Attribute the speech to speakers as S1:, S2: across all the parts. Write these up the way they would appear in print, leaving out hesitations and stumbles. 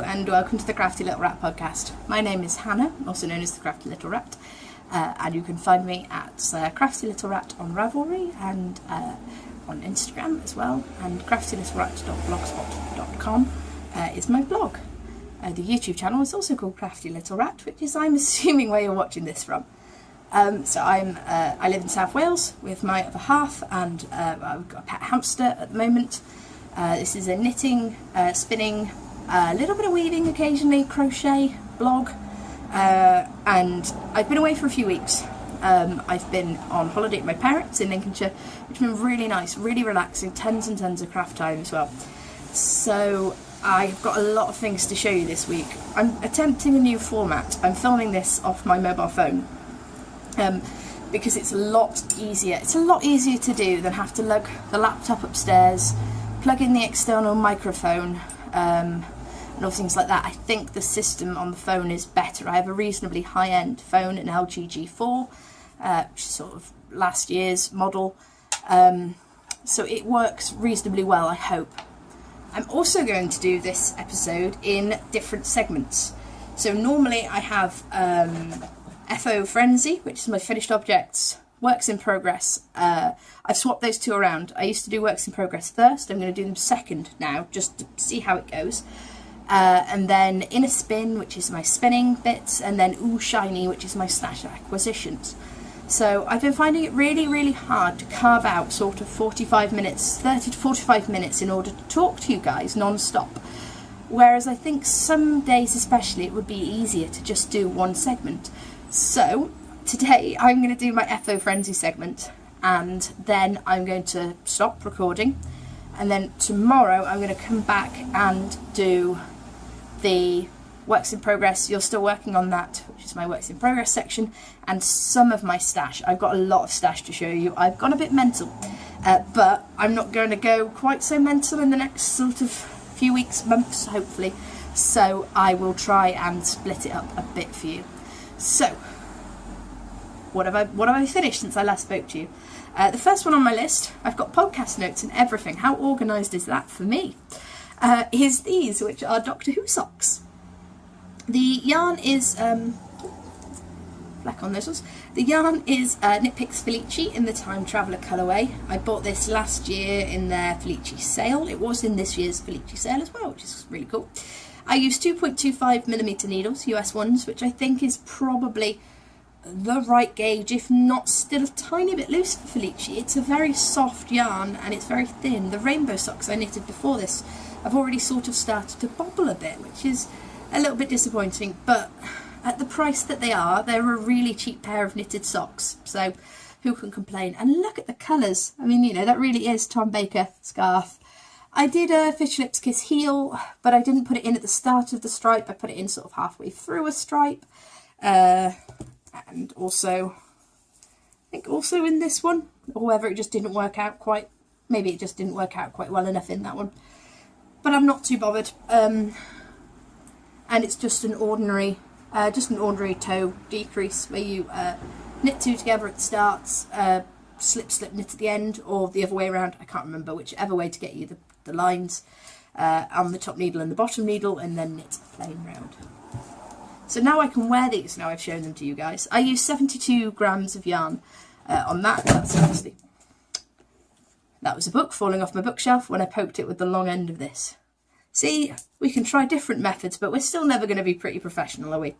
S1: and welcome to the Crafty Little Rat podcast. My name is Hannah, also known as the Crafty Little Rat, and you can find me at CraftyLittleRat on Ravelry and on Instagram as well, and CraftyLittleRat.blogspot.com is my blog. The YouTube channel is also called Crafty Little Rat, which is, I'm assuming, where you're watching this from. I live in South Wales with my other half, and I've got a pet hamster at the moment. This is a knitting, spinning, a little bit of weaving occasionally, crochet blog, and I've been away for a few weeks. I've been on holiday with my parents in Lincolnshire, which has been really nice, really relaxing, tons and tons of craft time as well. So I've got a lot of things to show you this week. I'm attempting a new format. I'm filming this off my mobile phone because it's a lot easier. It's a lot easier to do than have to lug the laptop upstairs, plug in the external microphone, and all things like that. I think the system on the phone is better. I have a reasonably high-end phone, an LG G4, which is sort of last year's model, so it works reasonably well, I hope. I'm also going to do this episode in different segments. So normally I have FO Frenzy, which is my finished objects, works in progress. I've swapped those two around. I used to do works in progress first. I'm going to do them second now, just to see how it goes. And then Inner Spin, which is my spinning bits, and then Ooh Shiny, which is my stash acquisitions. So I've been finding it really, really hard to carve out sort of 45 minutes, 30 to 45 minutes in order to talk to you guys non-stop. Whereas I think some days especially it would be easier to just do one segment. So today I'm going to do my FO Frenzy segment, and then I'm going to stop recording, and then tomorrow I'm going to come back and do the works in progress. You're still working on that, which is my works in progress section, and some of my stash. I've got a lot of stash to show you. I've gone a bit mental, but I'm not going to go quite so mental in the next sort of few weeks, months, hopefully. So I will try and split it up a bit for you. So what have I finished since I last spoke to you? The first one on my list, I've got podcast notes and everything. How organised is that for me? Is these, which are Doctor Who socks. The yarn is black on those ones. The yarn is Knit Picks Felici in the Time Traveller colourway. I bought this last year in their Felici sale. It was in this year's Felici sale as well, which is really cool. I use 2.25mm needles, US ones, which I think is probably the right gauge, if not still a tiny bit loose for Felici. It's a very soft yarn and it's very thin. The rainbow socks I knitted before this have already sort of started to bobble a bit, which is a little bit disappointing, but at the price that they are, they're a really cheap pair of knitted socks, so who can complain? And look at the colours. I mean, you know, that really is Tom Baker scarf. I did a Fish Lips Kiss heel, but I didn't put it in at the start of the stripe. I put it in sort of halfway through a stripe. And also, I think also in this one, or whether it just didn't work out quite, maybe it just didn't work out quite well enough in that one. But I'm not too bothered. And it's just an ordinary toe decrease where you knit two together at the start, slip, knit at the end, or the other way around. I can't remember, whichever way to get you the lines on the top needle and the bottom needle, and then knit plain round. So now I can wear these. Now I've shown them to you guys. I use 72 grams of yarn on that. That's obviously, that was a book falling off my bookshelf when I poked it with the long end of this. See, we can try different methods, but we're still never going to be pretty professional, are we?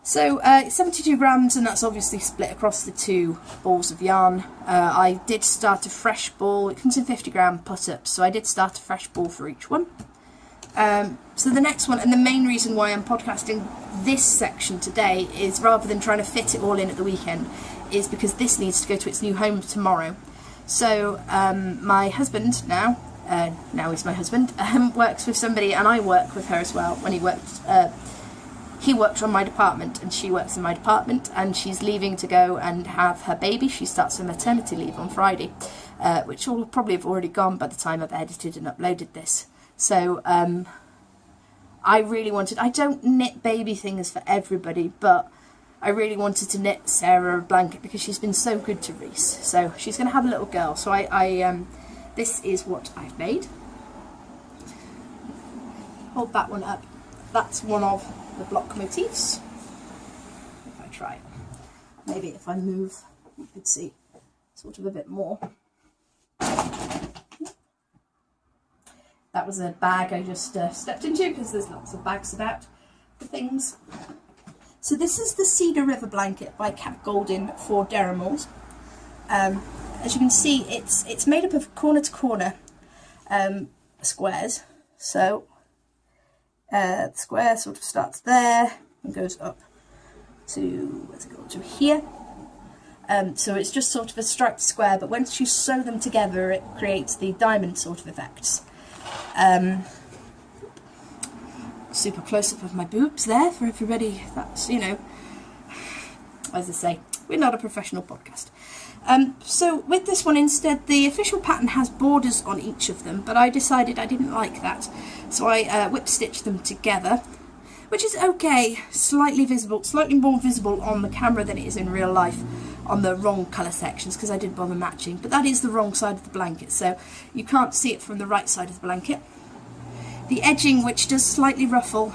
S1: So 72 grams, and that's obviously split across the two balls of yarn. I did start a fresh ball. It comes in 50 gram put-ups, so I did start a fresh ball for each one. So the next one, and the main reason why I'm podcasting this section today is, rather than trying to fit it all in at the weekend, is because this needs to go to its new home tomorrow. So my husband now he's my husband, works with somebody, and I work with her as well. When he works on my department and she works in my department, and she's leaving to go and have her baby. She starts her maternity leave on Friday, which will probably have already gone by the time I've edited and uploaded this. So I really wanted, I don't knit baby things for everybody, but I really wanted to knit Sarah a blanket because she's been so good to Reese. So she's going to have a little girl. So this is what I've made. hold that one up. That's one of the block motifs. If I try, maybe if I move, you could see sort of a bit more. That was a bag I just stepped into because there's lots of bags about for things. So this is the Cedar River blanket by Cat Goldin for Deramores. As you can see, it's made up of corner to corner squares. So the square sort of starts there and goes up to, where's it going to here. So it's just sort of a striped square, but once you sew them together, it creates the diamond sort of effects. Super close up of my boobs there for everybody. That's, you know, as I say, we're not a professional podcast. So with this one instead, the official pattern has borders on each of them, but I decided I didn't like that, so I whip stitched them together, which is okay, slightly more visible on the camera than it is in real life on the wrong colour sections, because I did bother matching, but that is the wrong side of the blanket, so you can't see it from the right side of the blanket. The edging, which does slightly ruffle,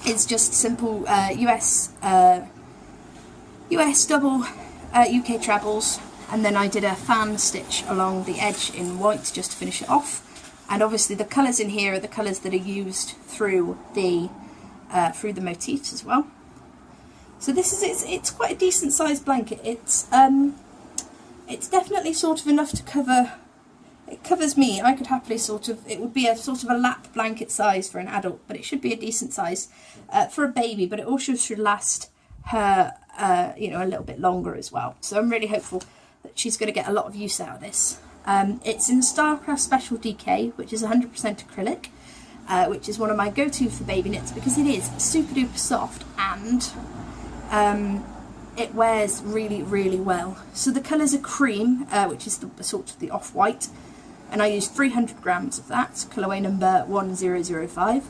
S1: is just simple US double UK trebles, and then I did a fan stitch along the edge in white just to finish it off. And obviously the colours in here are the colours that are used through the motifs as well. So this is it's quite a decent sized blanket. It's definitely sort of enough to cover. It covers me. I could happily it would be a sort of a lap blanket size for an adult, but it should be a decent size for a baby. But it also should last her, you know, a little bit longer as well. So I'm really hopeful that she's going to get a lot of use out of this. It's in Starcraft Special DK, which is 100% acrylic, which is one of my go-to for baby knits because it is super duper soft and it wears really, really well. So the colours are cream, which is the sort of the off-white, and I used 300 grams of that, colourway number 1005.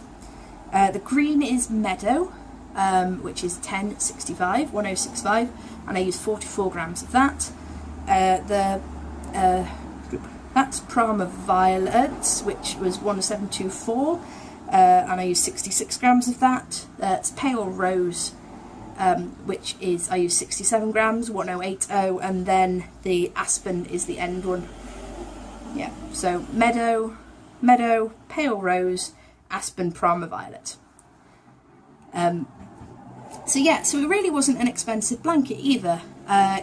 S1: The green is Meadow, which is 1065, and I used 44 grams of that. That's Prama Violet, which was 1724, and I used 66 grams of that. That's Pale Rose, which is, I used 67 grams, 1080, and then the Aspen is the end one. Yeah, so Meadow, Pale Rose, Aspen, Prama Violet. So yeah, so it really wasn't an expensive blanket either.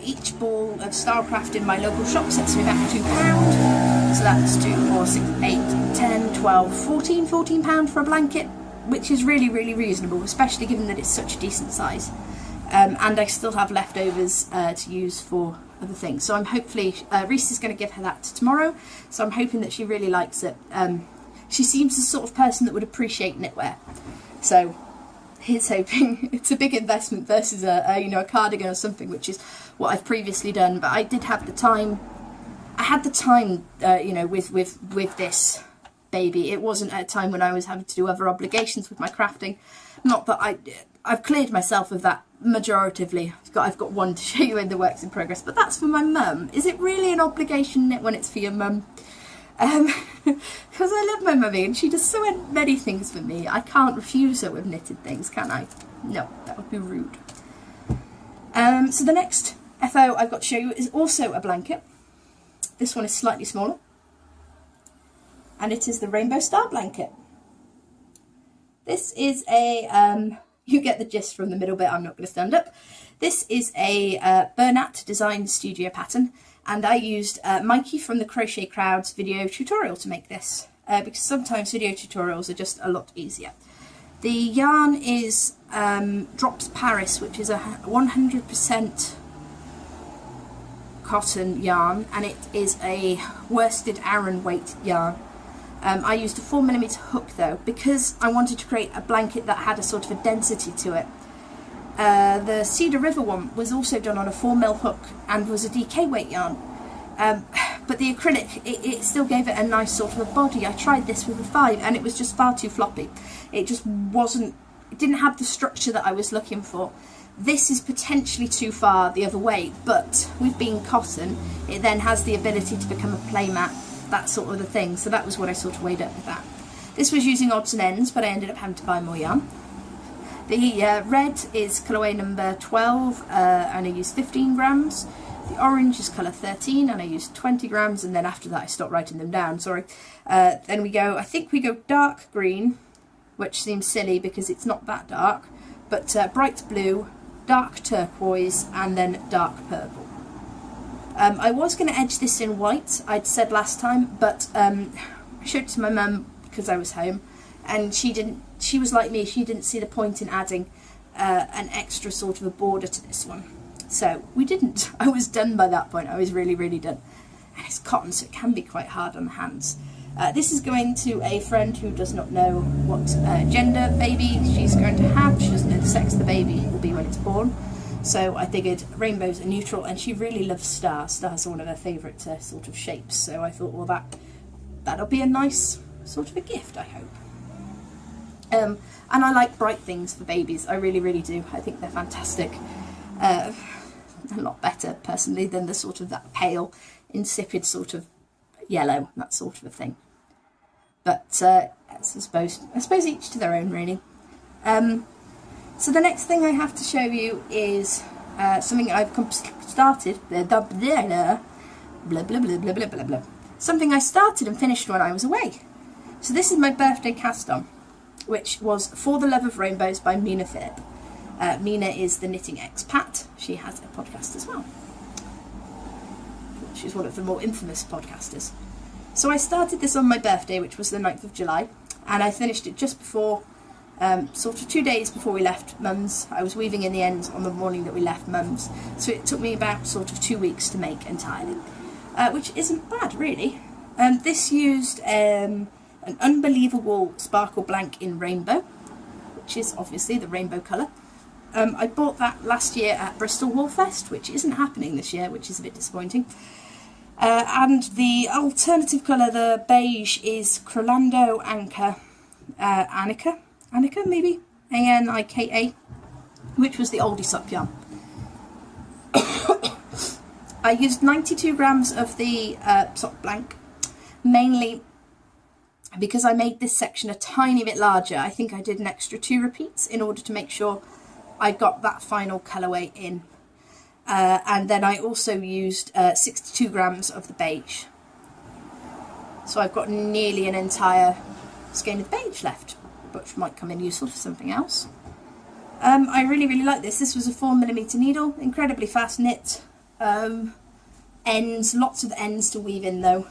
S1: Each ball of Starcraft in my local shop sets me back £2. So that's 2, 4, 6, 8, 10, 12, £14 for a blanket, which is really, really reasonable, especially given that it's such a decent size. And I still have leftovers to use for other things. So I'm hopefully, Reese is going to give her that tomorrow, so I'm hoping that she really likes it. She seems the sort of person that would appreciate knitwear. So here's hoping. It's a big investment versus a cardigan or something, which is what I've previously done, but I did have the time. I had the time, with this baby. It wasn't at a time when I was having to do other obligations with my crafting. Not that I've cleared myself of that majoritively. I've got one to show you in the works in progress, but that's for my mum. Is it really an obligation knit when it's for your mum? Because I love my mummy and she does so many things for me. I can't refuse her with knitted things, can I? No, that would be rude. So the next FO I've got to show you is also a blanket. This one is slightly smaller, and it is the Rainbow Star blanket. This is a, you get the gist from the middle bit, I'm not going to stand up. This is a Bernat Design Studio pattern, and I used Mikey from the Crochet Crowd's video tutorial to make this, because sometimes video tutorials are just a lot easier. The yarn is Drops Paris, which is a 100% cotton yarn, and it is a worsted Aran weight yarn. I used a 4mm hook though, because I wanted to create a blanket that had a sort of a density to it. The Cedar River one was also done on a 4mm hook and was a DK weight yarn, but the acrylic, it still gave it a nice sort of a body. I tried this with a 5 and it was just far too floppy. It just wasn't, it didn't have the structure that I was looking for. This is potentially too far the other way, but with being cotton, it then has the ability to become a playmat that sort of the thing. So that was what I sort of weighed up with that. This was using odds and ends, but I ended up having to buy more yarn. The red is colourway number 12, and I used 15 grams. The orange is colour 13, and I used 20 grams, and then after that I stopped writing them down, sorry. Then I think we go dark green, which seems silly because it's not that dark, but bright blue, dark turquoise, and then dark purple. I was going to edge this in white, I'd said last time, but I showed it to my mum because I was home, and she was like me, she didn't see the point in adding an extra sort of a border to this one. So we didn't. I was done by that point. I was really, really done. And it's cotton, so it can be quite hard on the hands. This is going to a friend who does not know what gender baby she's going to have. She doesn't know the sex the baby will be when it's born. So I figured rainbows are neutral, and she really loves stars. Stars are one of her favourite sort of shapes. So I thought, well, that'll be a nice sort of a gift, I hope. And I like bright things for babies. I really, really do. I think they're fantastic. A lot better, personally, than the sort of that pale, insipid sort of yellow, that sort of a thing. But I suppose each to their own, really. So the next thing I have to show you is something I've started. Blah blah blah blah blah blah blah blah. Something I started and finished when I was away. So this is my birthday cast on, which was For the Love of Rainbows by Mina Phillip. Mina is the knitting expat. She has a podcast as well. She's one of the more infamous podcasters. So I started this on my birthday, which was the 9th of July, and I finished it just before, sort of 2 days before we left Mum's. I was weaving in the ends on the morning that we left Mum's, so it took me about sort of 2 weeks to make entirely, which isn't bad, really. This used an unbelievable sparkle blank in rainbow, which is obviously the rainbow colour. I bought that last year at Bristol Wool Fest, which isn't happening this year, which is a bit disappointing. And the alternative colour, the beige, is Crolando Anika maybe? A-N-I-K-A, which was the oldie sock yarn. I used 92 grams of the sock blank, mainly because I made this section a tiny bit larger. I think I did an extra 2 repeats in order to make sure I got that final colourway in. And then I also used 62 grams of the beige. So I've got nearly an entire skein of beige left, which might come in useful for something else. I really, really like this. This was a 4mm needle, incredibly fast knit. Ends, lots of ends to weave in though.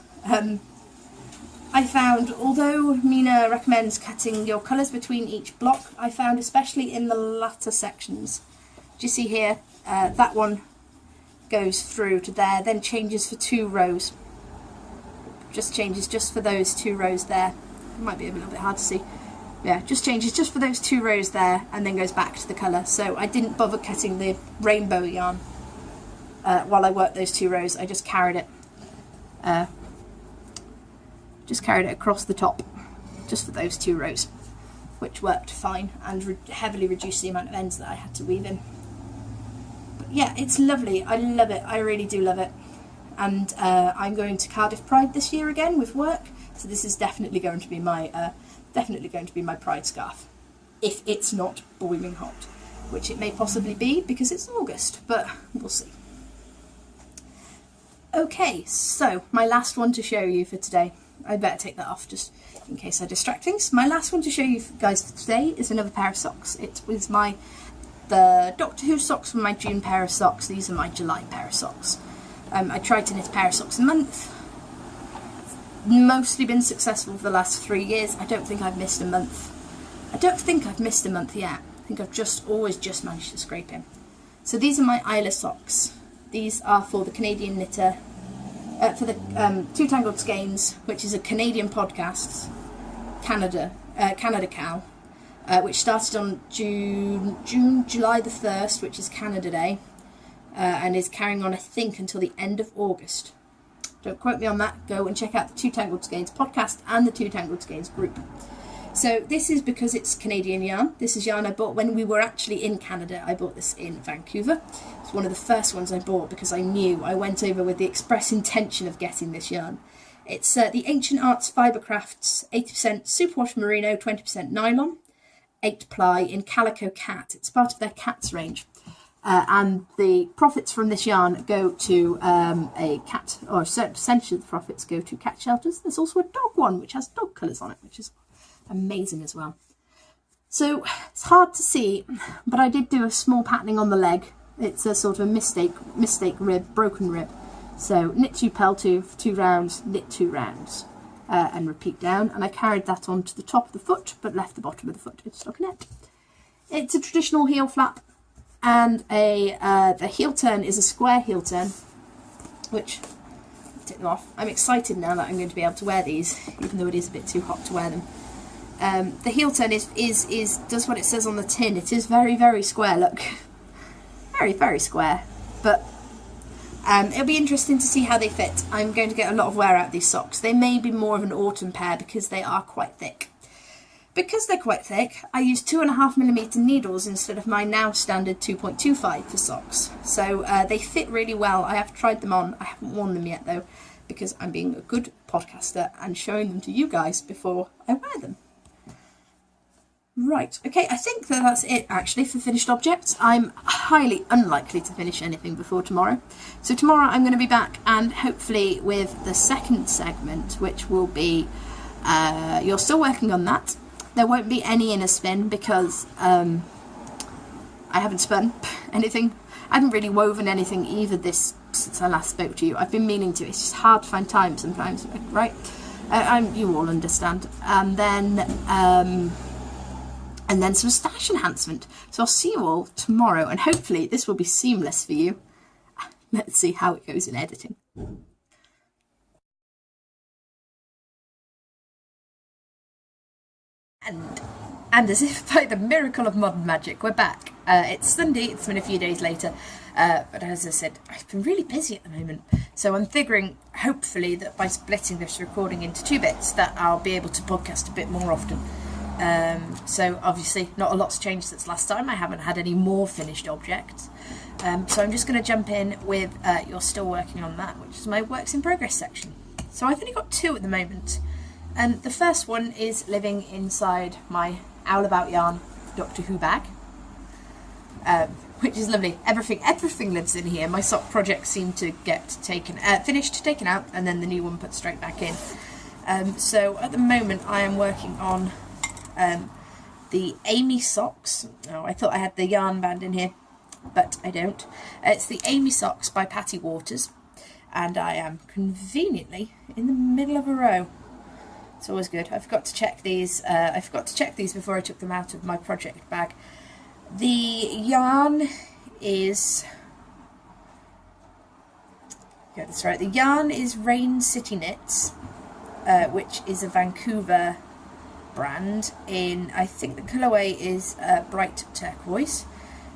S1: I found, although Mina recommends cutting your colours between each block, I found especially in the latter sections, do you see here, that one goes through to there, then changes for 2 rows. Just changes just for those 2 rows there. It might be a little bit hard to see. Yeah, just changes just for those 2 rows there, and then goes back to the colour. So I didn't bother cutting the rainbow yarn while I worked those 2 rows. I just carried it. Across the top, just for those 2 rows, which worked fine and heavily reduced the amount of ends that I had to weave in. But yeah, it's lovely. I love it. I really do love it. And I'm going to Cardiff Pride this year again with work, so this is definitely going to be my Pride scarf, if it's not boiling hot, which it may possibly be because it's August, but we'll see. Okay, so my last one to show you for today. I'd better take that off just in case I distract things. My last one to show you guys for today is another pair of socks. It was the Doctor Who socks were my June pair of socks. These are my July pair of socks. I tried to knit a pair of socks a month. Mostly been successful for the last 3 years. I don't think I've missed a month. I don't think I've missed a month yet. I think I've always just managed to scrape in. So these are my Isla socks. These are for the Canadian knitter. For the Two Tangled Skeins, which is a Canadian podcast, Canada Cal, which started on July the 1st, which is Canada Day, and is carrying on, I think, until the end of August. Don't quote me on that. Go and check out the Two Tangled Skeins podcast and the Two Tangled Skeins group. So this is because it's Canadian yarn. This is yarn I bought when we were actually in Canada. I bought this in Vancouver. It's one of the first ones I bought because I knew I went over with the express intention of getting this yarn. It's the Ancient Arts Fibercrafts 80% superwash merino, 20% nylon, 8 ply in calico cat. It's part of their cats range. And the profits from this yarn go to a cat, or a certain percentage of the profits go to cat shelters. There's also a dog one which has dog colours on it, which is amazing as well. So it's hard to see, but I did do a small patterning on the leg. It's a sort of mistake rib, broken rib. So knit 2, purl 2 for 2 rounds, knit 2 rounds, and repeat down. And I carried that onto the top of the foot, but left the bottom of the foot in stockinette. It's a traditional heel flap, and the heel turn is a square heel turn, which take them off. I'm excited now that I'm going to be able to wear these, even though it is a bit too hot to wear them. The heel turn does what it says on the tin. It is very, very square. Look, very, very square, but. It'll be interesting to see how they fit. I'm going to get a lot of wear out of these socks. They may be more of an autumn pair because they are quite thick. Because they're quite thick, I use 2.5mm needles instead of my now standard 2.25 for socks. So they fit really well. I have tried them on. I haven't worn them yet though, because I'm being a good podcaster and showing them to you guys before I wear them. Right, okay, I think that's it actually for finished objects. I'm highly unlikely to finish anything before tomorrow. So tomorrow I'm going to be back, and hopefully with the second segment, which will be, you're still working on that. There won't be any inner spin because I haven't spun anything. I haven't really woven anything either since I last spoke to you. I've been meaning to. It's just hard to find time sometimes, right? You all understand. And then some stash enhancement. So I'll see you all tomorrow, and hopefully this will be seamless for you. Let's see how it goes in editing. And as if by the miracle of modern magic, we're back. It's Sunday, it's been a few days later, but as I said, I've been really busy at the moment. So I'm figuring, hopefully, that by splitting this recording into 2 bits, that I'll be able to podcast a bit more often. So obviously not a lot's changed since last time. I haven't had any more finished objects, so I'm just going to jump in with you're still working on that, which is my works in progress section. So I've only got 2 at the moment, and the first one is living inside my Owl About Yarn Doctor Who bag, which is lovely. Everything lives in here. My sock project seemed to get finished, taken out, and then the new one put straight back in. So at the moment I am working on the Amy socks. Oh, I thought I had the yarn band in here, but I don't. It's the Amy socks by Patty Waters, and I am conveniently in the middle of a row. It's always good. I forgot to check these. I forgot to check these before I took them out of my project bag. The yarn is, get this right. The yarn is Rain City Knits, which is a Vancouver brand in, I think the colourway is bright turquoise.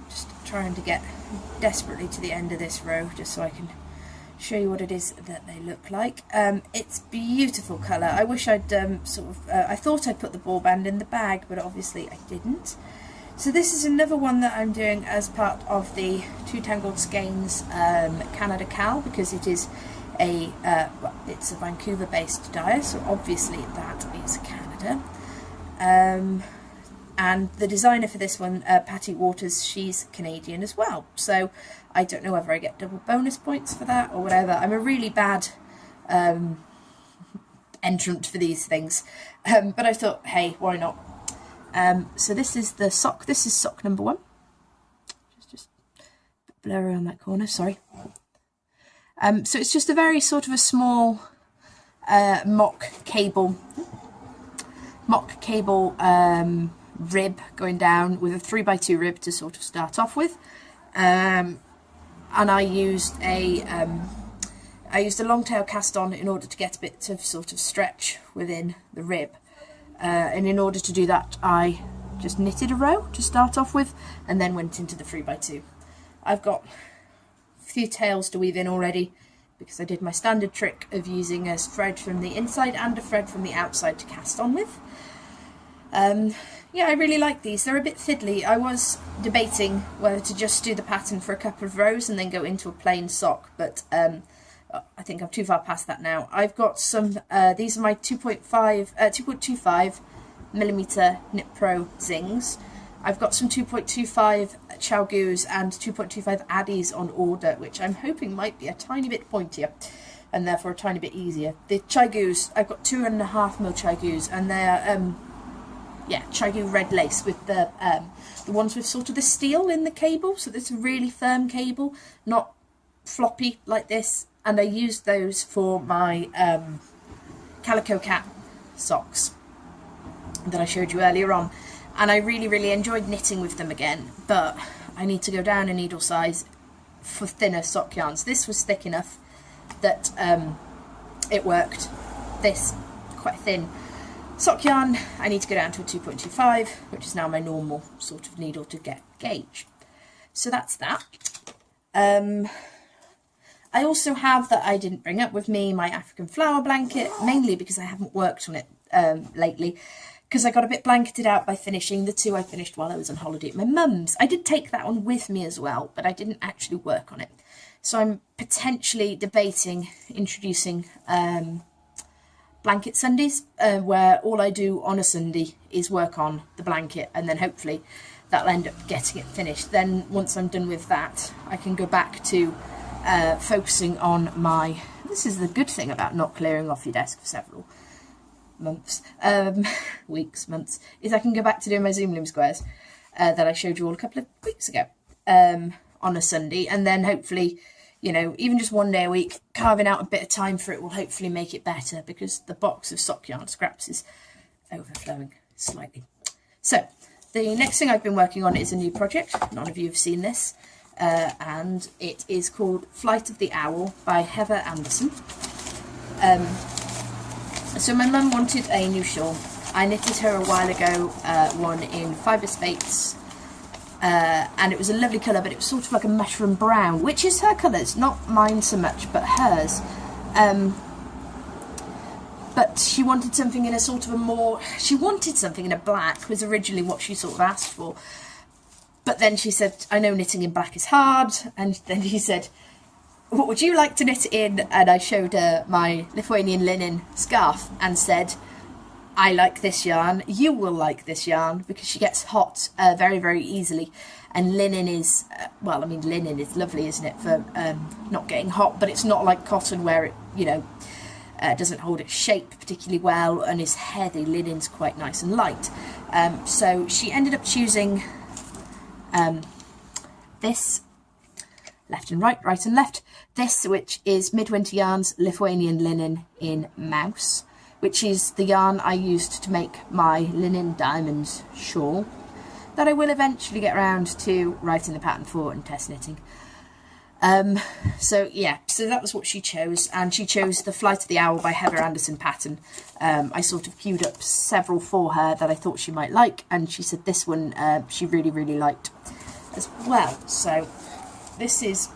S1: Just trying to get desperately to the end of this row just so I can show you what it is that they look like. It's beautiful colour. I wish I'd I thought I'd put the ball band in the bag, but obviously I didn't. So this is another one that I'm doing as part of the Two Tangled Skeins Canada Cal, because it is it's a Vancouver based dye, so obviously that is Canada. And the designer for this one, Patty Waters, she's Canadian as well. So I don't know whether I get double bonus points for that or whatever. I'm a really bad entrant for these things. But I thought, hey, why not? So this is the sock. This is sock number 1. Just a bit blurry on that corner, sorry. So it's just a very sort of a small mock cable rib going down with a 3x2 rib to sort of start off with, and I used a long tail cast on in order to get a bit of sort of stretch within the rib, and in order to do that I just knitted a row to start off with and then went into the 3x2. I've got a few tails to weave in already because I did my standard trick of using a thread from the inside and a thread from the outside to cast on with. Yeah, I really like these. They're a bit fiddly. I was debating whether to just do the pattern for a couple of rows and then go into a plain sock, but I think I'm too far past that now. I've got some, these are my 2.25 millimeter Knit Pro Zings. I've got some 2.25 Chow-Goos and 2.25 Addies on order, which I'm hoping might be a tiny bit pointier and therefore a tiny bit easier. The Chow-Goos, I've got 2.5mm Chow-Goos, and they're yeah, Chow-Goo red lace with the ones with sort of the steel in the cable, so it's a really firm cable, not floppy like this. And I used those for my Calico Cat socks that I showed you earlier on, and I really enjoyed knitting with them again, but I need to go down a needle size for thinner sock yarns. This was thick enough that it worked. This, quite thin sock yarn, I need to go down to a 2.25, which is now my normal sort of needle to gauge. So that's that. I also have, that I didn't bring up with me, my African flower blanket, mainly because I haven't worked on it lately, because I got a bit blanketed out by finishing the two I finished while I was on holiday at my mum's. I did take that one with me as well, but I didn't actually work on it. So I'm potentially debating introducing blanket Sundays, where all I do on a Sunday is work on the blanket, and then hopefully that'll end up getting it finished. Then once I'm done with that, I can go back to focusing on my, this is the good thing about not clearing off your desk for several months, weeks, months, is I can go back to doing my Zoom Loom squares that I showed you all a couple of weeks ago on a Sunday, and then hopefully, you know, even just one day a week, carving out a bit of time for it will hopefully make it better, because the box of sock yarn scraps is overflowing slightly. So the next thing I've been working on is a new project. None of you have seen this, and it is called Flight of the Owl by Heather Anderson. So my mum wanted a new shawl. I knitted her a while ago one in Fibre Spates, and it was a lovely colour, but it was sort of like a mushroom brown, which is her colours, not mine so much, but hers. But she wanted something in a sort of a more, she wanted something in a black, was originally what she sort of asked for. But then she said, I know knitting in black is hard, and then she said, what would you like to knit in? And I showed her my Lithuanian linen scarf and said, I like this yarn, you will like this yarn, because she gets hot very easily, and linen is, well, I mean, linen is lovely, isn't it, for not getting hot, but it's not like cotton where it, you know, doesn't hold its shape particularly well and is heavy. Linen's quite nice and light. So she ended up choosing this, left and right, right and left, this, which is Midwinter Yarns Lithuanian Linen in Mouse, which is the yarn I used to make my Linen Diamonds shawl that I will eventually get around to writing the pattern for and test knitting. So yeah, so that was what she chose, and she chose the Flight of the Owl by Heather Anderson pattern. I sort of queued up several for her that I thought she might like, and she said this one she really liked as well. So this is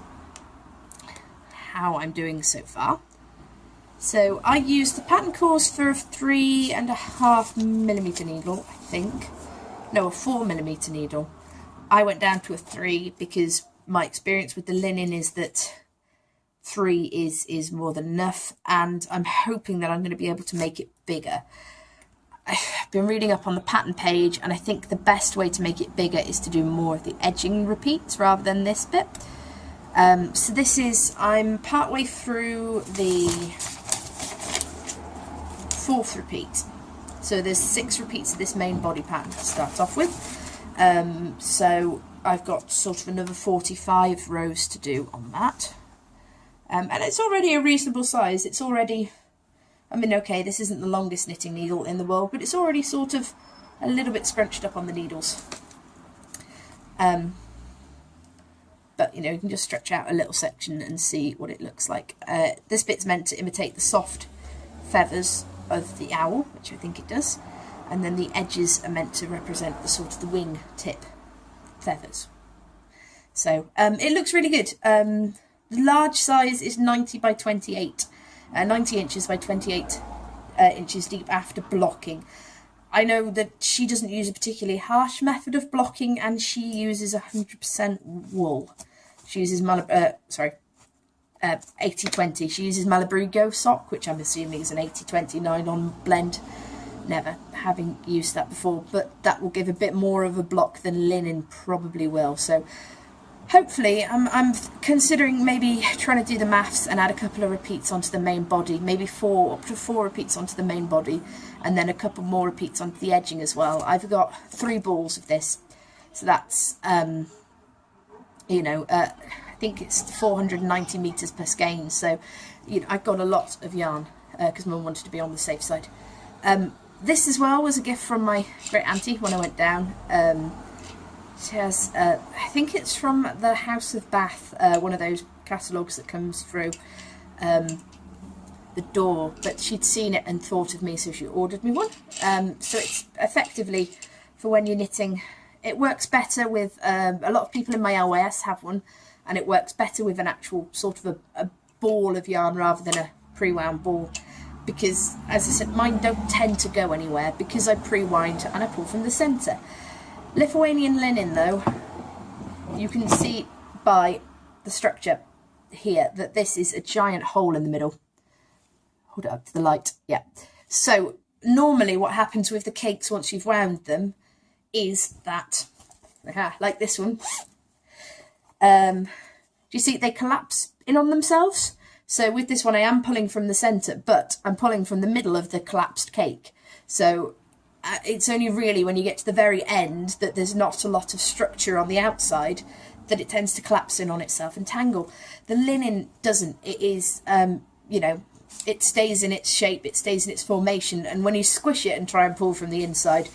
S1: how I'm doing so far. So I used the pattern calls for a 3.5mm needle, I think. No, a 4mm needle. I went down to a 3 because my experience with the linen is that 3 is more than enough, and I'm hoping that I'm going to be able to make it bigger. I've been reading up on the pattern page, and I think the best way to make it bigger is to do more of the edging repeats rather than this bit. So this is, I'm partway through the 4th repeat. So there's 6 repeats of this main body pattern to start off with. So I've got sort of another 45 rows to do on that. And it's already a reasonable size. It's already, I mean, okay, this isn't the longest knitting needle in the world, but it's already sort of a little bit scrunched up on the needles. But, you know, you can just stretch out a little section and see what it looks like. This bit's meant to imitate the soft feathers of the owl, which I think it does. And then the edges are meant to represent the sort of the wing tip feathers. So it looks really good. The large size is 90 by 28, 90 inches by 28 inches deep after blocking. I know that she doesn't use a particularly harsh method of blocking, and she uses 100% wool. She uses 80-20. She uses Malabrigo sock, which I'm assuming is an 80-20 nylon blend. Never having used that before, but that will give a bit more of a block than linen probably will. So hopefully, I'm considering maybe trying to do the maths and add a couple of repeats onto the main body, maybe up to four repeats onto the main body, and then a couple more repeats onto the edging as well. I've got 3 balls of this, so that's you know, I think it's 490 meters per skein. So you know, I've got a lot of yarn because Mum wanted to be on the safe side. This as well was a gift from my great auntie when I went down. She has, I think it's from the House of Bath, one of those catalogues that comes through the door, but she'd seen it and thought of me, so she ordered me one. So it's effectively for when you're knitting. It works better with, a lot of people in my LYS have one, and it works better with an actual sort of a ball of yarn rather than a pre-wound ball. Because, as I said, mine don't tend to go anywhere because I pre-wind and I pull from the centre. Lithuanian linen, though, you can see by the structure here that this is a giant hole in the middle. Hold it up to the light, yeah. So, normally what happens with the cakes once you've wound them is that, like this one, do you see they collapse in on themselves? So with this one, I am pulling from the centre, but I'm pulling from the middle of the collapsed cake. So it's only really when you get to the very end that there's not a lot of structure on the outside that it tends to collapse in on itself and tangle. The linen doesn't. It is, you know, it stays in its shape, it stays in its formation. And when you squish it and try and pull from the inside,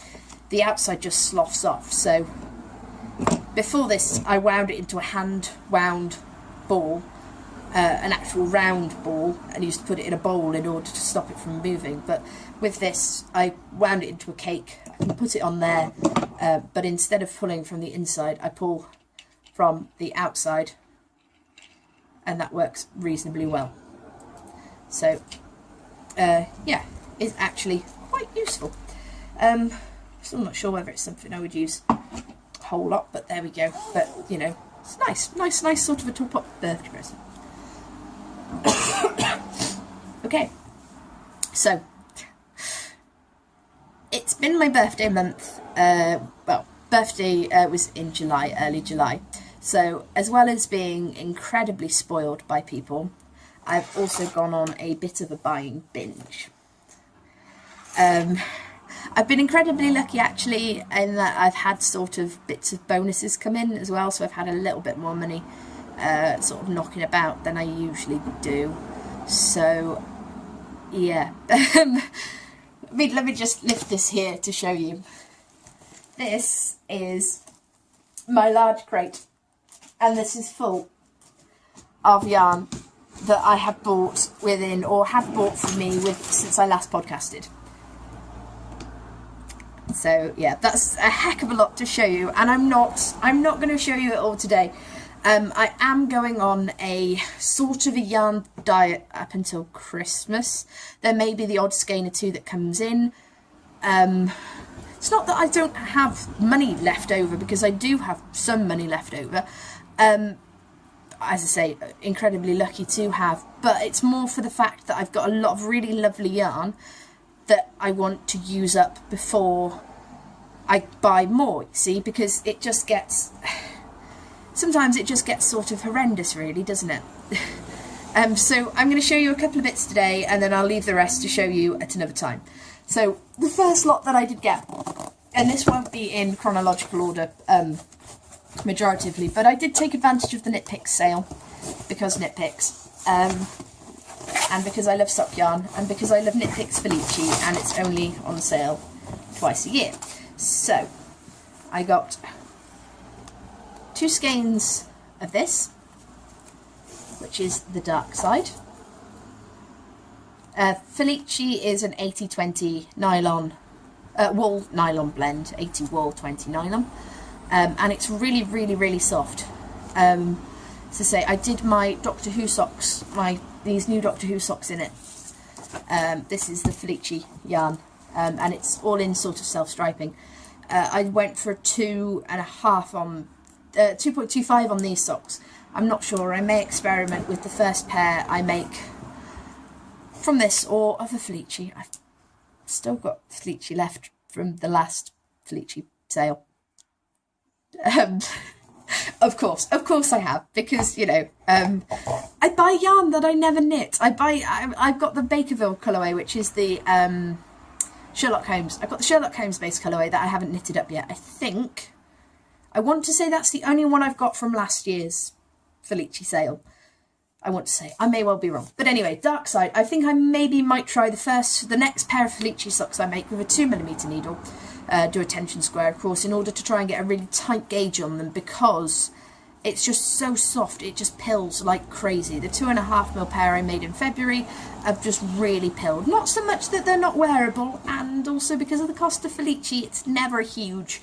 S1: the outside just sloughs off. So before this, I wound it into a hand-wound ball. An actual round ball, and used to put it in a bowl in order to stop it from moving. But with this, I wound it into a cake. I can put it on there, but instead of pulling from the inside, I pull from the outside, and that works reasonably well. So yeah, it's actually quite useful. Still not sure whether it's something I would use a whole lot, but there we go. But you know, it's nice sort of a top-up birthday present. Okay, so it's been my birthday month. Well, birthday was in July, early July. So as well as being incredibly spoiled by people, I've also gone on a bit of a buying binge. I've been incredibly lucky actually in that I've had sort of bits of bonuses come in as well, so I've had a little bit more money sort of knocking about than I usually do. So yeah, I mean, let me just lift this here to show you. This is my large crate, and this is full of yarn that I have bought within, or have bought for me with, since I last podcasted. So yeah, that's a heck of a lot to show you, and I'm not going to show you it all today. I am going on a sort of a yarn diet up until Christmas. There may be the odd skein or two that comes in. It's not that I don't have money left over, because I do have some money left over. As I say, incredibly lucky to have, but it's more for the fact that I've got a lot of really lovely yarn that I want to use up before I buy more, you see, because it just gets... Sometimes it just gets sort of horrendous, really, doesn't it? So I'm going to show you a couple of bits today, and then I'll leave the rest to show you at another time. So the first lot that I did get, and this won't be in chronological order, majoritively, but I did take advantage of the Knit Picks sale, because Knit Picks, and because I love sock yarn, and because I love Knit Picks Felici, and it's only on sale twice a year. So I got 2 skeins of this, which is the dark side. Felici is an 80-20 nylon, wool nylon blend, 80 wool, 20 nylon, and it's really soft. So say, I did my Doctor Who socks, these new Doctor Who socks in it. This is the Felici yarn, and it's all in sort of self-striping. I went for a 2.5 on 2.25 on these socks. I'm not sure. I may experiment with the first pair I make from this or of a Felici. I've still got Felici left from the last Felici sale. Of course I have, because, you know, I buy yarn that I never knit. I've got the Bakerville colourway, which is the Sherlock Holmes. I've got the Sherlock Holmes based colourway that I haven't knitted up yet. I want to say that's the only one I've got from last year's Felici sale. I want to say. I may well be wrong. But anyway, dark side. I think I maybe might try the next pair of Felici socks I make with a 2mm needle. Do a tension square, of course, in order to try and get a really tight gauge on them, because it's just so soft. It just pills like crazy. The 2.5mm pair I made in February have just really pilled. Not so much that they're not wearable, and also because of the cost of Felici, it's never a huge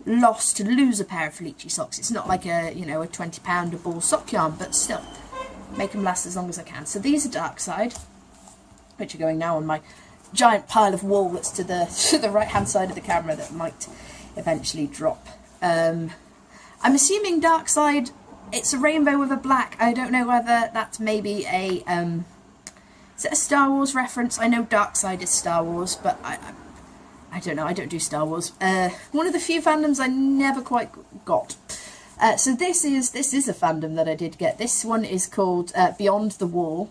S1: loss to lose a pair of Felici socks. It's not like a, you know, a £20 a ball sock yarn, but still, make them last as long as I can. So these are dark side, which are going now on my giant pile of wool that's to the right hand side of the camera that might eventually drop. I'm assuming dark side, it's a rainbow with a black. I don't know whether that's maybe a is it a Star Wars reference? I know dark side is Star Wars, but I don't know. I don't do Star Wars. One of the few fandoms I never quite got. So this is a fandom that I did get. This one is called Beyond the Wall,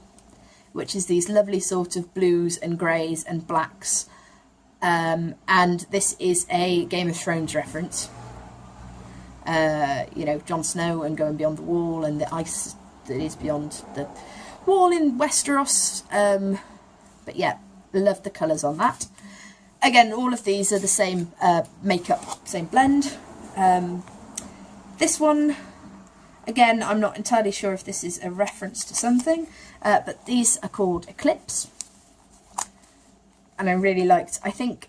S1: which is these lovely sort of blues and greys and blacks. And this is a Game of Thrones reference. You know, Jon Snow and going beyond the wall, and the ice that is beyond the wall in Westeros. But yeah, love the colours on that. Again, all of these are the same makeup, same blend. This one, again, I'm not entirely sure if this is a reference to something, but these are called Eclipse, and I really liked. I think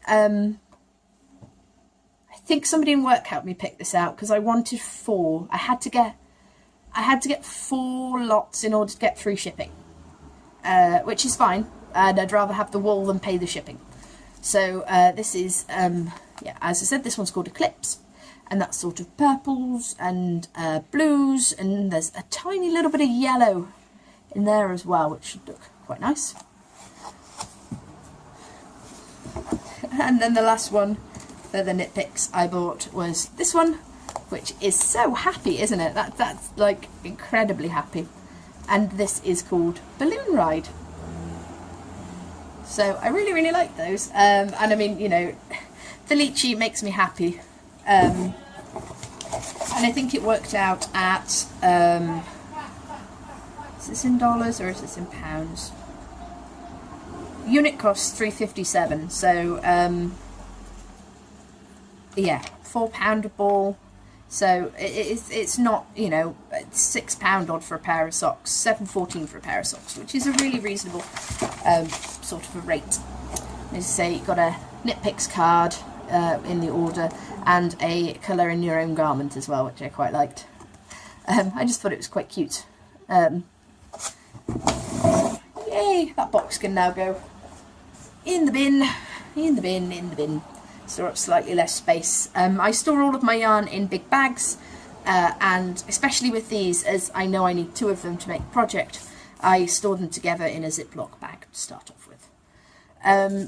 S1: somebody in work helped me pick this out, because I wanted 4. I had to get 4 lots in order to get free shipping, which is fine, and I'd rather have the wool than pay the shipping. So this is, yeah, as I said, this one's called Eclipse. And that's sort of purples and blues, and there's a tiny little bit of yellow in there as well, which should look quite nice. And then the last one for the knit picks I bought was this one, which is so happy, isn't it? That's like incredibly happy. And this is called Balloon Ride. So I really, really like those. And I mean, you know, Felici makes me happy. And I think it worked out at, is this in dollars or is this in pounds? Unit cost $3.57, so yeah, £4 a ball. So it's not, you know, it's £6 odd for a pair of socks, $7.14 for a pair of socks, which is a really reasonable sort of a rate. As I say, you've got a knit picks card in the order, and a colour in your own garment as well, which I quite liked. I just thought it was quite cute. Yay, that box can now go in the bin, in the bin, in the bin. Store up slightly less space. I store all of my yarn in big bags, and especially with these, as I know I need 2 of them to make a project, I store them together in a Ziploc bag to start off with.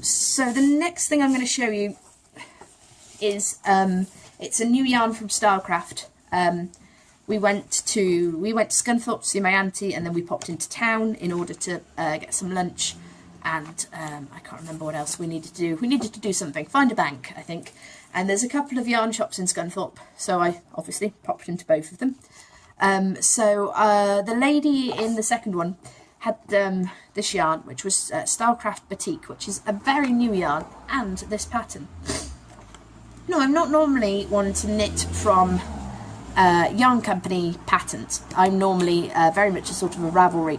S1: So the next thing I'm going to show you is it's a new yarn from Stylecraft. We went to Scunthorpe to see my auntie, and then we popped into town in order to get some lunch, and I can't remember what else we needed to do. We needed to do something, find a bank, I think. And there's a couple of yarn shops in Scunthorpe, so I obviously popped into both of them. So the lady in the second one had this yarn, which was Stylecraft Batik, which is a very new yarn, and this pattern. No, I'm not normally one to knit from yarn company patterns. I'm normally very much a sort of a Ravelry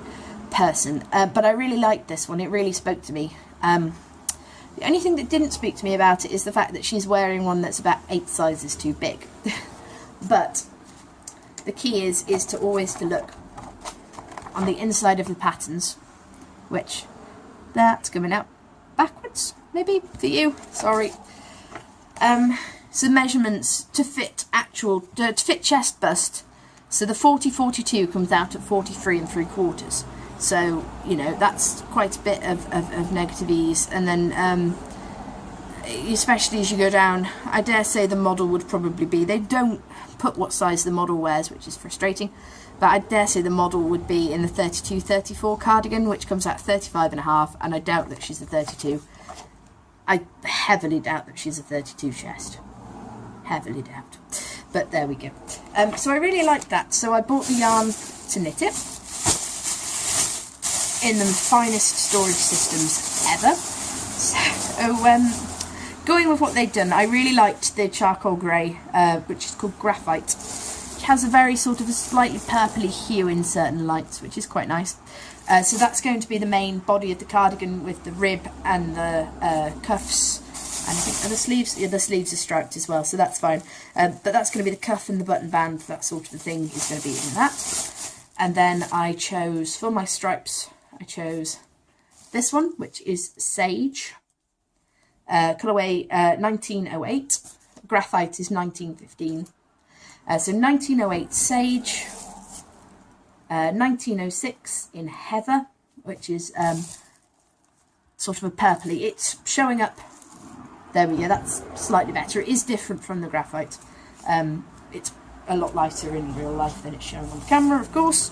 S1: person, but I really liked this one. It really spoke to me. The only thing that didn't speak to me about it is the fact that she's wearing one that's about 8 sizes too big. But the key is to always look on the inside of the patterns, which that's coming out backwards, maybe for you. Sorry. some measurements to fit to fit chest bust. So the 40-42 comes out at 43 3/4. So, you know, that's quite a bit of negative ease. And then, especially as you go down, I dare say the model would probably be, they don't put what size the model wears, which is frustrating, but I dare say the model would be in the 32-34 cardigan, which comes out 35.5, and I doubt that she's a 32. I heavily doubt that she's a 32 chest. Heavily doubt. But there we go. So I really like that. So I bought the yarn to knit it in the finest storage systems ever. So going with what they'd done, I really liked the charcoal grey, which is called Graphite. It has a very sort of a slightly purpley hue in certain lights, which is quite nice. So that's going to be the main body of the cardigan with the rib and the cuffs. And I think the sleeves, yeah, the sleeves are striped as well, so that's fine. But that's going to be the cuff and the button band, that sort of thing is going to be in that. And then I chose, for my stripes, I chose this one, which is Sage. Colourway 1908. Graphite is 1915. So 1908 Sage. 1906 in Heather, which is sort of a purpley. It's showing up. There we go, that's slightly better. It is different from the Graphite. It's a lot lighter in real life than it's shown on camera, of course.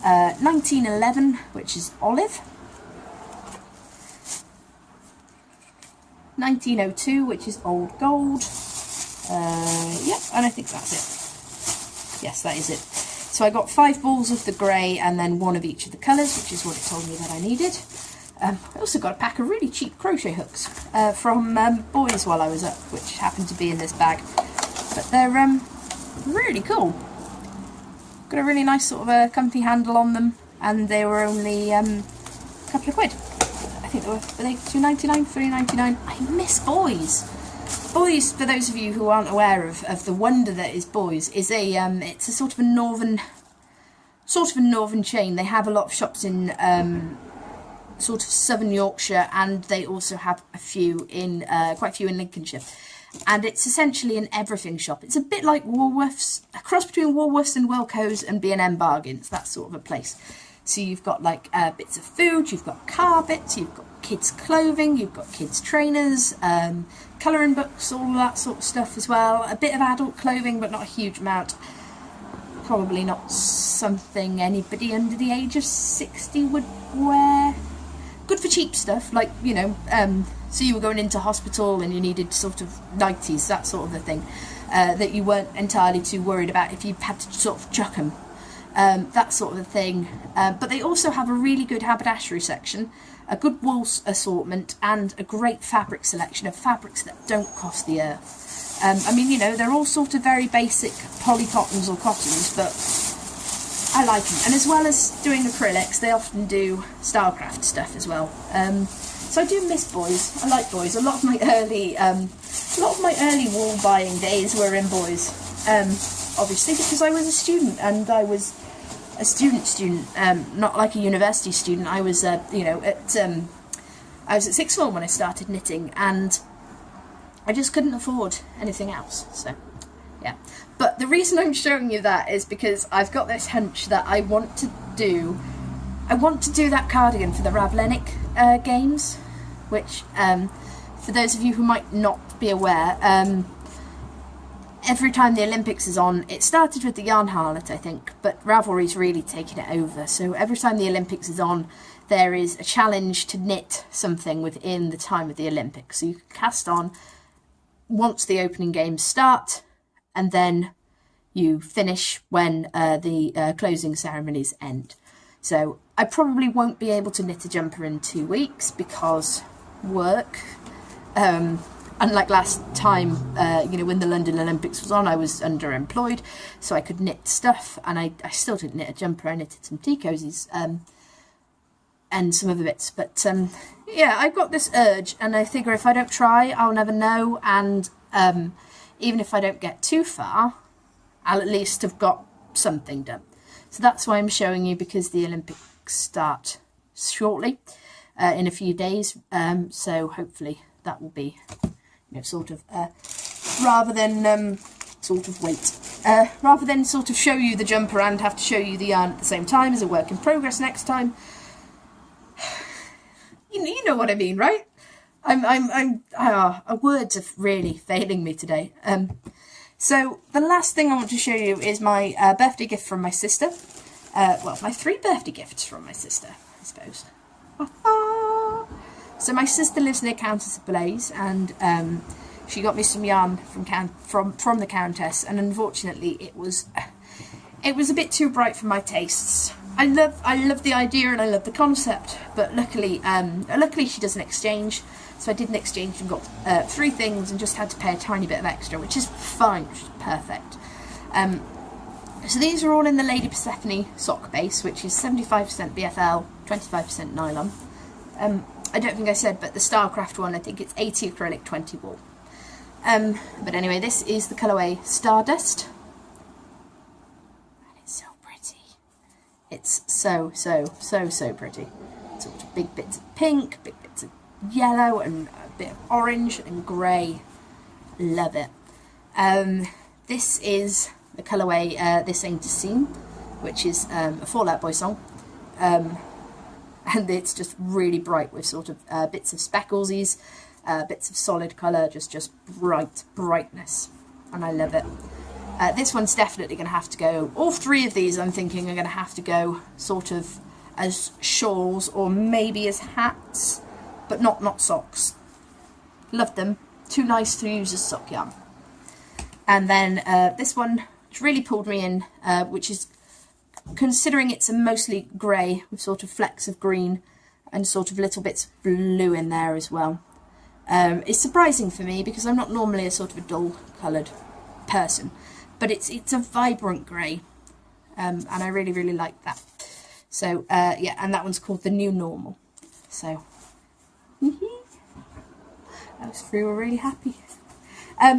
S1: 1911, which is Olive. 1902, which is Old Gold. Yep, and I think that's it. Yes, that is it. So I got 5 balls of the grey and then 1 of each of the colours, which is what it told me that I needed. I also got a pack of really cheap crochet hooks from Boys while I was up, which happened to be in this bag. But they're really cool. Got a really nice sort of a comfy handle on them, and they were only a couple of quid. I think were they $2.99, $3.99? I miss Boys. Boys, for those of you who aren't aware of the wonder that is Boys, is a it's a sort of a northern chain. They have a lot of shops in sort of southern Yorkshire, and they also have a few in quite a few in Lincolnshire. And it's essentially an everything shop. It's a bit like Woolworths, a cross between Woolworths and Wilko's and B&M Bargains, that sort of a place. So you've got like bits of food, you've got carpets, you've got kids' clothing, you've got kids' trainers, colouring books, all that sort of stuff as well. A bit of adult clothing, but not a huge amount. Probably not something anybody under the age of 60 would wear. Good for cheap stuff, like, you know, so you were going into hospital and you needed sort of nighties, that sort of a thing, that you weren't entirely too worried about if you had to sort of chuck them. That sort of a thing. But they also have a really good haberdashery section, a good wool assortment, and a great fabric selection of fabrics that don't cost the earth. I mean, you know, they're all sort of very basic polycottons or cottons, but I like them. And as well as doing acrylics, they often do Stylecraft stuff as well. So I do miss Boys. I like Boys. A lot of my early wool buying days were in Boys. Obviously, because I was a student, and I was a student, not like a university student. I was, you know, I was at sixth form when I started knitting, and I just couldn't afford anything else. So, yeah. But the reason I'm showing you that is because I've got this hunch that I want to do that cardigan for the Rav games, which, for those of you who might not be aware, every time the Olympics is on, it started with the Yarn Harlot, I think, but Ravelry's really taken it over. So every time the Olympics is on, there is a challenge to knit something within the time of the Olympics. So you can cast on once the opening games start, and then you finish when the closing ceremonies end. So I probably won't be able to knit a jumper in 2 weeks because work. Unlike last time, you know, when the London Olympics was on, I was underemployed, so I could knit stuff, and I still didn't knit a jumper. I knitted some tea cozies and some other bits. But yeah, I've got this urge, and I figure if I don't try, I'll never know. And even if I don't get too far, I'll at least have got something done. So that's why I'm showing you, because the Olympics start shortly, in a few days. So hopefully that will be, you know, sort of rather than rather than sort of show you the jumper and have to show you the yarn at the same time as a work in progress next time. You know what I mean, right? Words are really failing me today. So the last thing I want to show you is my birthday gift from my sister. Well, my 3 birthday gifts from my sister, I suppose. So my sister lives near Countess of Blaze, and she got me some yarn from the Countess, and unfortunately it was a bit too bright for my tastes. I love the idea and I love the concept, but luckily she does an exchange, so I did an exchange and got 3 things and just had to pay a tiny bit of extra, which is fine, which is perfect. So these are all in the Lady Persephone sock base, which is 75% BFL, 25% nylon. I don't think I said, but the Starcraft one, I think it's 80 acrylic, 20 wool. But anyway, this is the colourway Stardust. And it's so pretty. It's so pretty. Sort of big bits of pink, big bits of yellow, and a bit of orange and grey. Love it. This is the colourway This Ain't a Scene, which is a Fall Out Boy song. And it's just really bright with sort of bits of specklesies, bits of solid colour, just brightness, and I love it. This one's definitely going to have to go, all 3 of these I'm thinking are going to have to go sort of as shawls or maybe as hats, but not socks. Love them, too nice to use as sock yarn. And then this one, which really pulled me in, which is, considering it's a mostly grey with sort of flecks of green and sort of little bits of blue in there as well. It's surprising for me because I'm not normally a sort of a dull coloured person, but it's a vibrant grey, and I really like that. So yeah, and that one's called The New Normal. So those 3 were really happy.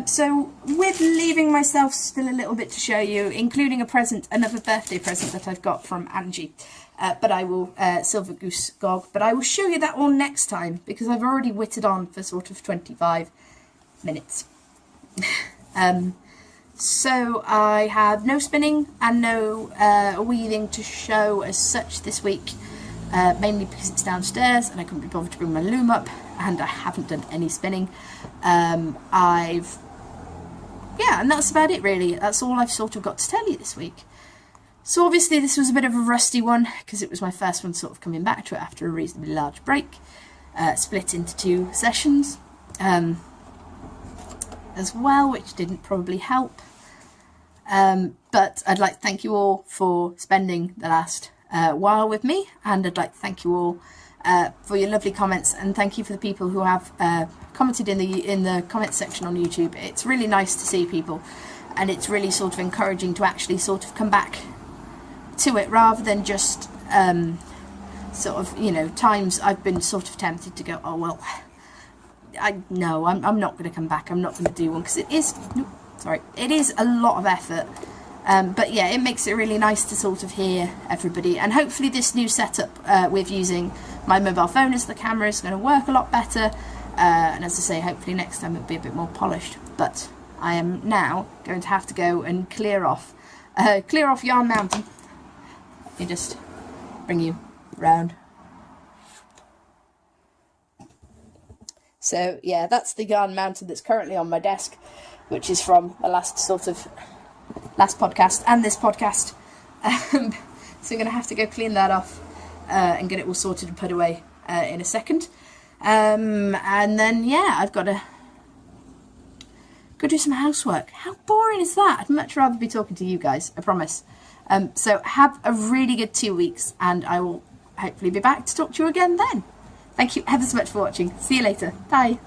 S1: So with leaving myself still a little bit to show you, including another birthday present that I've got from Angie, but I will, Silver Goose Gog, but I will show you that all next time because I've already whittled on for sort of 25 minutes. So I have no spinning and no weaving to show as such this week, mainly because it's downstairs and I couldn't be bothered to bring my loom up, and I haven't done any spinning. And that's about it really. That's all I've sort of got to tell you this week. So obviously this was a bit of a rusty one because it was my first one sort of coming back to it after a reasonably large break, split into 2 sessions as well, which didn't probably help. But I'd like to thank you all for spending the last while with me, and I'd like to thank you all for your lovely comments, and thank you for the people who have commented in the comments section on YouTube. It's really nice to see people, and it's really sort of encouraging to actually sort of come back to it rather than just sort of, you know, times I've been sort of tempted to go, oh well, I'm not going to come back, I'm not going to do one, because it is a lot of effort. But yeah, it makes it really nice to sort of hear everybody, and hopefully this new setup with using my mobile phone as the camera is going to work a lot better, and as I say, hopefully next time it'll be a bit more polished. But I am now going to have to go and clear off Yarn Mountain. Let me just bring you round. So yeah, that's the Yarn Mountain that's currently on my desk, which is from the last podcast and this podcast. So I'm going to have to go clean that off and get it all sorted and put away in a second. And then, yeah, I've got to go do some housework. How boring is that? I'd much rather be talking to you guys, I promise. So have a really good 2 weeks, and I will hopefully be back to talk to you again then. Thank you ever so much for watching. See you later. Bye.